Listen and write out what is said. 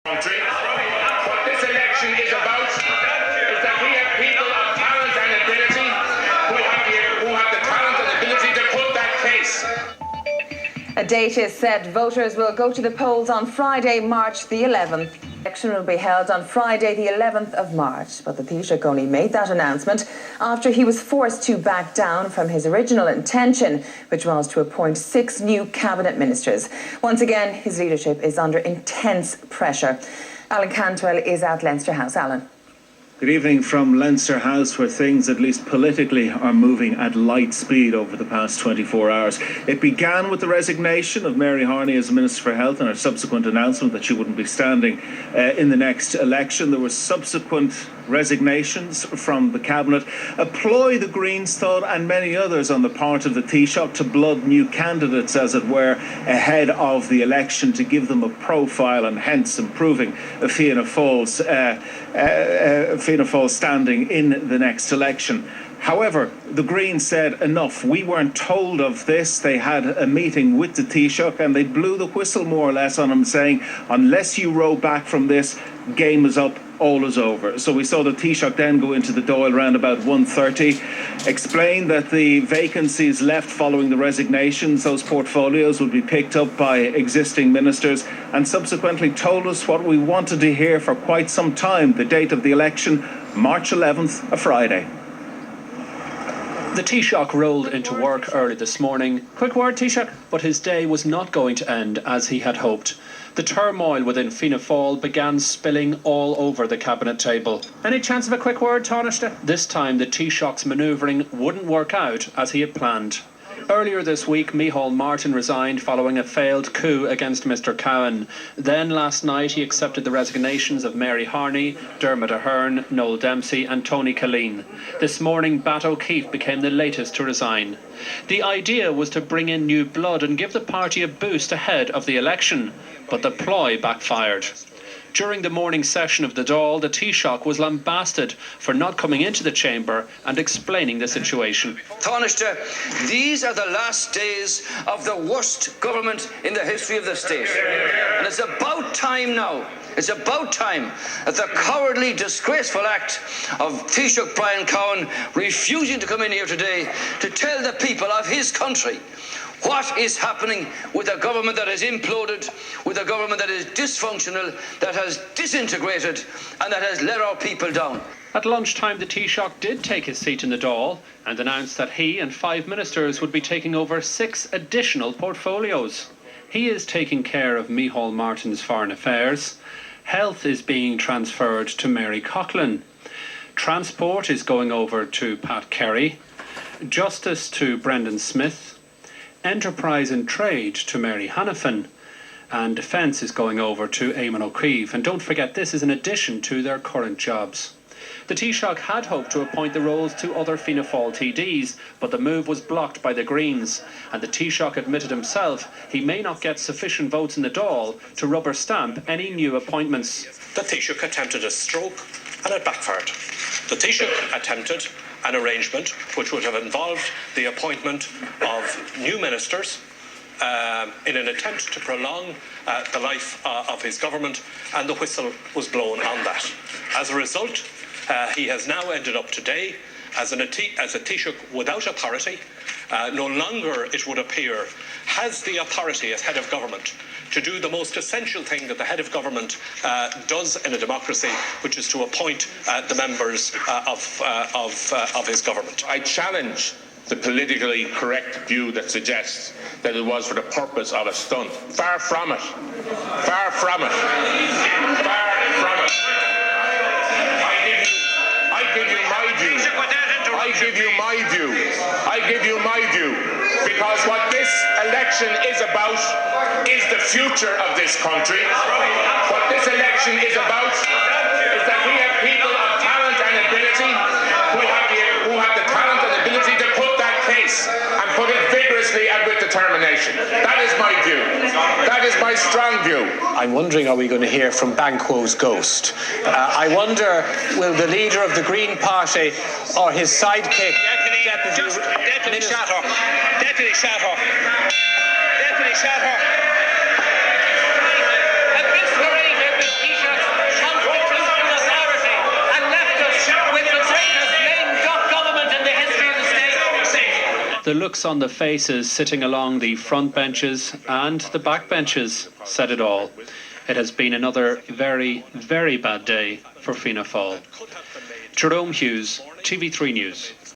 country. What this election is about is that we have people of talent and ability who have the talent and ability to put that case. A date is set. Voters will go to the polls on Friday, March the 11th. The election will be held on Friday, the 11th of March. But the Taoiseach only made that announcement after he was forced to back down from his original intention, which was to appoint 6 new cabinet ministers. Once again, his leadership is under intense pressure. Alan Cantwell is at Leinster House. Alan. Good evening from Leinster House, where things, at least politically, are moving at light speed over the past 24 hours. It began with the resignation of Mary Harney as Minister for Health and her subsequent announcement that she wouldn't be standing in the next election. There were subsequent resignations from the Cabinet, a ploy the Greens thought and many others on the part of the Taoiseach to blood new candidates, as it were, ahead of the election to give them a profile and hence improving Fianna Fail's standing in the next election. However, the Greens said enough. We weren't told of this. They had a meeting with the Taoiseach and they blew the whistle more or less on him, saying, unless you row back from this, game is up, all is over. So we saw the Taoiseach then go into the Dail around about 1:30, explain that the vacancies left following the resignations, those portfolios would be picked up by existing ministers, and subsequently told us what we wanted to hear for quite some time: the date of the election, March 11th, a Friday. The Taoiseach rolled into work early this morning. Quick word, Taoiseach, but his day was not going to end as he had hoped. The turmoil within Fianna Fail began spilling all over the cabinet table. Any chance of a quick word, Taoiseach? This time the Taoiseach's manoeuvring wouldn't work out as he had planned. Earlier this week, Micheál Martin resigned following a failed coup against Mr Cowen. Then last night he accepted the resignations of Mary Harney, Dermot Ahern, Noel Dempsey and Tony Killeen. This morning, Bat O'Keefe became the latest to resign. The idea was to bring in new blood and give the party a boost ahead of the election, but the ploy backfired. During the morning session of the Dail, the Taoiseach was lambasted for not coming into the chamber and explaining the situation. Taoiseach, these are the last days of the worst government in the history of the state. And it's about time now. It's about time that the cowardly, disgraceful act of Taoiseach Brian Cowen refusing to come in here today to tell the people of his country what is happening with a government that has imploded, with a government that is dysfunctional, that has disintegrated and that has let our people down. At lunchtime, the Taoiseach did take his seat in the Dáil and announced that he and 5 ministers would be taking over 6 additional portfolios. He is taking care of Micheál Martin's foreign affairs. Health is being transferred to Mary Coughlin. Transport is going over to Pat Kerry. Justice to Brendan Smith. Enterprise and Trade to Mary Hanafin, and Defence is going over to Eamon O'Keefe. And don't forget, this is in addition to their current jobs. The Taoiseach had hoped to appoint the roles to other Fianna Fail TDs, but the move was blocked by the Greens, and the Taoiseach admitted himself he may not get sufficient votes in the Dáil to rubber stamp any new appointments. The Taoiseach attempted a stroke and it backfired. The Taoiseach attempted an arrangement which would have involved the appointment of new ministers in an attempt to prolong the life of his government, and the whistle was blown on that. As a result, he has now ended up today as a Taoiseach without authority. No longer, it would appear, has the authority as head of government to do the most essential thing that the head of government does in a democracy, which is to appoint the members of his government. I challenge the politically correct view that suggests that it was for the purpose of a stunt. Far from it. Far from it. Far from it. I give you my view. I give you my view. I give you my view. Because what this election is about is the future of this country. What this election is about is that we have people of talent and ability who have the talent and ability to put that case and put it vigorously and with determination. That is my view. That is my strong view. I'm wondering, are we going to hear from Banquo's ghost? I wonder, will the leader of the Green Party or his sidekick... Deputy Shatter. Deputy Shatter. Deputy Shatter. The looks on the faces sitting along the front benches and the back benches said it all. It has been another very, very bad day for Fianna Fáil. Jerome Hughes, TV3 News.